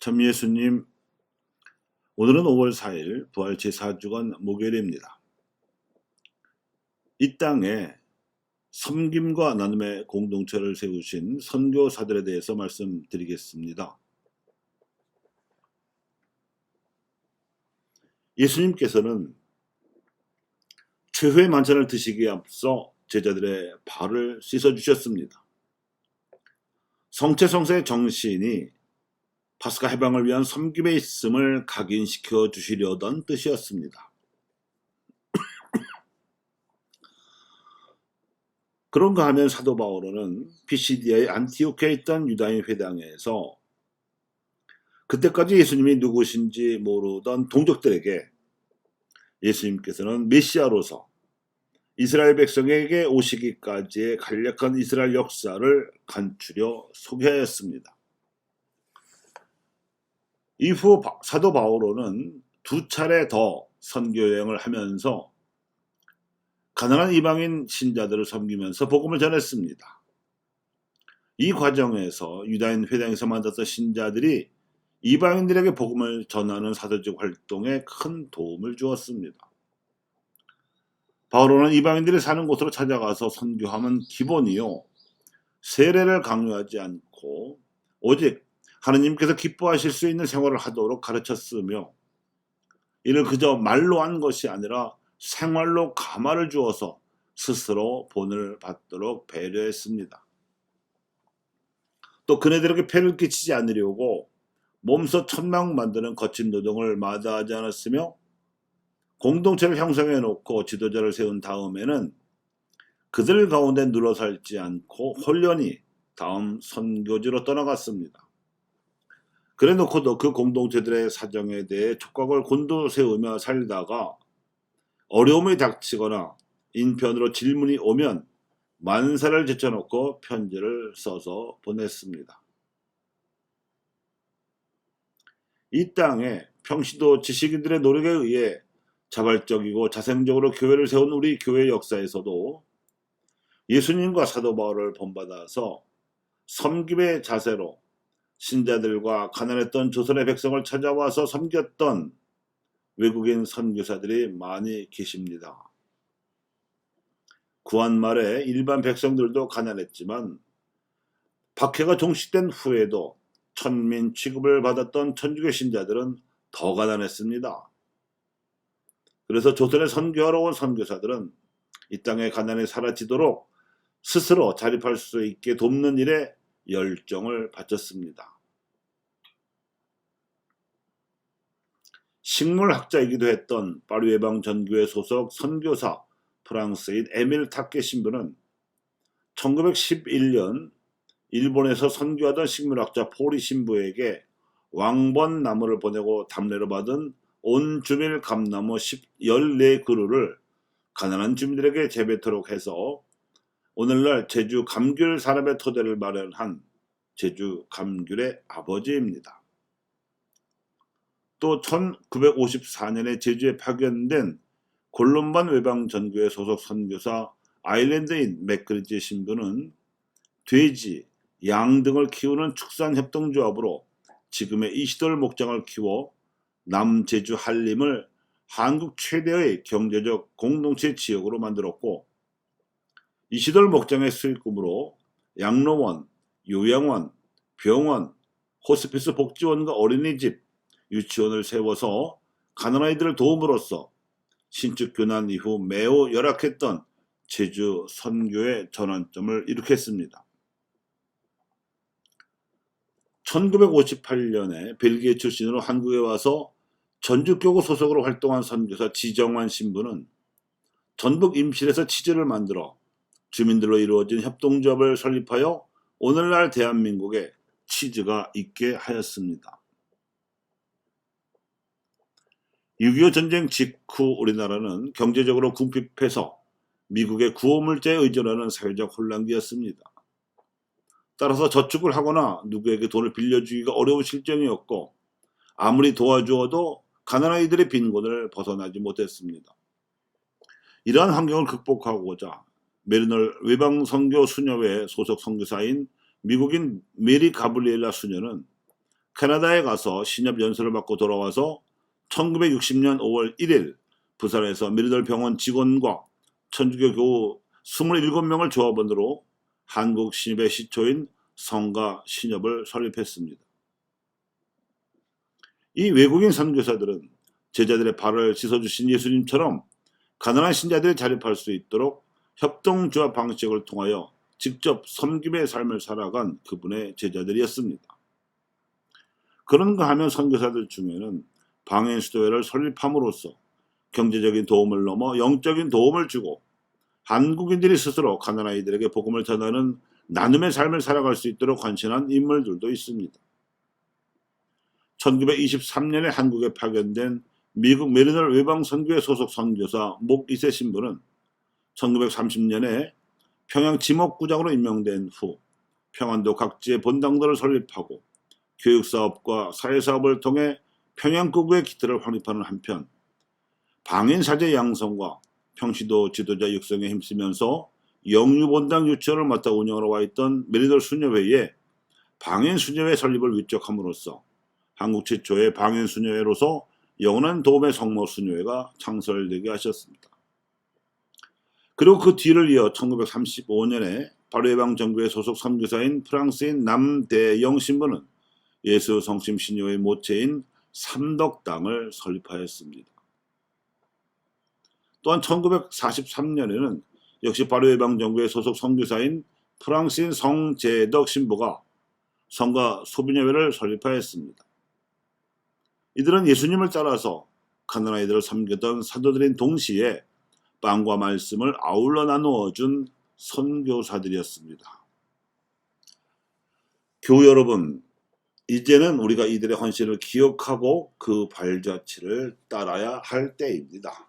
참 예수님, 오늘은 5월 4일 부활 제4주간 목요일입니다. 이 땅에 섬김과 나눔의 공동체를 세우신 선교사들에 대해서 말씀드리겠습니다. 예수님께서는 최후의 만찬을 드시기에 앞서 제자들의 발을 씻어주셨습니다. 성체성사의 정신이 파스카 해방을 위한 섬김에 있음을 각인시켜 주시려던 뜻이었습니다. 그런가 하면 사도 바오로는 피시디아의 안티오키아에 있던 유다인 회당에서 그때까지 예수님이 누구신지 모르던 동족들에게 예수님께서는 메시아로서 이스라엘 백성에게 오시기까지의 간략한 이스라엘 역사를 간추려 소개하였습니다. 이후 사도 바오로는 두 차례 더 선교여행을 하면서 가난한 이방인 신자들을 섬기면서 복음을 전했습니다. 이 과정에서 유다인 회당에서 만났던 신자들이 이방인들에게 복음을 전하는 사도적 활동에 큰 도움을 주었습니다. 바오로는 이방인들이 사는 곳으로 찾아가서 선교하면 기본이요, 세례를 강요하지 않고 오직 하느님께서 기뻐하실 수 있는 생활을 하도록 가르쳤으며, 이를 그저 말로 한 것이 아니라 생활로 가마를 주어서 스스로 본을 받도록 배려했습니다. 또 그네들에게 폐를 끼치지 않으려고 몸소 천막 만드는 거친 노동을 마다하지 않았으며, 공동체를 형성해 놓고 지도자를 세운 다음에는 그들 가운데 눌러 살지 않고 홀연히 다음 선교지로 떠나갔습니다. 그래 놓고도 그 공동체들의 사정에 대해 촉각을 곤두세우며 살다가 어려움이 닥치거나 인편으로 질문이 오면 만사를 제쳐놓고 편지를 써서 보냈습니다. 이 땅에 평시도 지식인들의 노력에 의해 자발적이고 자생적으로 교회를 세운 우리 교회 역사에서도 예수님과 사도 바울을 본받아서 섬김의 자세로 신자들과 가난했던 조선의 백성을 찾아와서 섬겼던 외국인 선교사들이 많이 계십니다. 구한 말에 일반 백성들도 가난했지만 박해가 종식된 후에도 천민 취급을 받았던 천주교 신자들은 더 가난했습니다. 그래서 조선에 선교하러 온 선교사들은 이 땅의 가난이 사라지도록 스스로 자립할 수 있게 돕는 일에 열정을 바쳤습니다. 식물학자이기도 했던 파리 외방 전교회 소속 선교사 프랑스인 에밀 타케 신부는 1911년 일본에서 선교하던 식물학자 포리 신부에게 왕번 나무를 보내고 답례로 받은 온주밀 감나무 14그루를 가난한 주민들에게 재배토록 해서 오늘날 제주 감귤 산업의 토대를 마련한 제주 감귤의 아버지입니다. 또 1954년에 제주에 파견된 골룸반 외방 전교회 소속 선교사 아일랜드인 맥그리지 신부는 돼지, 양 등을 키우는 축산협동조합으로 지금의 이시돌 목장을 키워 남제주 한림을 한국 최대의 경제적 공동체 지역으로 만들었고, 이시돌 목장의 수익금으로 양로원, 요양원, 병원, 호스피스 복지원과 어린이집, 유치원을 세워서 가난아이들을 도움으로써 신축 교난 이후 매우 열악했던 제주 선교의 전환점을 일으켰습니다. 1958년에 벨기에 출신으로 한국에 와서 전주교구 소속으로 활동한 선교사 지정환 신부는 전북 임실에서 치즈를 만들어 주민들로 이루어진 협동조합을 설립하여 오늘날 대한민국에 치즈가 있게 하였습니다. 6.25 전쟁 직후 우리나라는 경제적으로 궁핍해서 미국의 구호물자에 의존하는 사회적 혼란기였습니다. 따라서 저축을 하거나 누구에게 돈을 빌려주기가 어려운 실정이었고, 아무리 도와주어도 가난아이들의 빈곤을 벗어나지 못했습니다. 이러한 환경을 극복하고자 메리널 외방선교 수녀회 소속 선교사인 미국인 메리 가브리엘라 수녀는 캐나다에 가서 신협 연수를 받고 돌아와서 1960년 5월 1일 부산에서 메리덜 병원 직원과 천주교 교우 27명을 조합원으로 한국 신협의 시초인 성가 신협을 설립했습니다. 이 외국인 선교사들은 제자들의 발을 씻어주신 예수님처럼 가난한 신자들이 자립할 수 있도록 협동조합 방식을 통하여 직접 섬김의 삶을 살아간 그분의 제자들이었습니다. 그런가 하면 선교사들 중에는 방해수도회를 설립함으로써 경제적인 도움을 넘어 영적인 도움을 주고 한국인들이 스스로 가난한 이들에게 복음을 전하는 나눔의 삶을 살아갈 수 있도록 헌신한 인물들도 있습니다. 1923년에 한국에 파견된 미국 메리덜 외방선교회 소속 선교사 목 이세 신부는 1930년에 평양 지목구장으로 임명된 후 평안도 각지의 본당들을 설립하고 교육사업과 사회사업을 통해 평양구구의 기틀을 확립하는 한편 방인사제 양성과 평시도 지도자 육성에 힘쓰면서 영유본당 유치원을 맡아 운영하러 와 있던 메리덜 수녀회에 방인수녀회 설립을 위촉함으로써 한국 최초의 방인수녀회로서 영원한 도움의 성모수녀회가 창설되게 하셨습니다. 그리고 그 뒤를 이어 1935년에 바르예방정교회 소속 선교사인 프랑스인 남대영 신부는 예수 성심 신녀의 모체인 삼덕당을 설립하였습니다. 또한 1943년에는 역시 바르예방정교회 소속 선교사인 프랑스인 성재덕 신부가 성가 소비녀회를 설립하였습니다. 이들은 예수님을 따라서 가난한 이들을 섬기던 사도들인 동시에 빵과 말씀을 아울러 나누어 준 선교사들이었습니다. 교우 여러분, 이제는 우리가 이들의 헌신을 기억하고 그 발자취를 따라야 할 때입니다.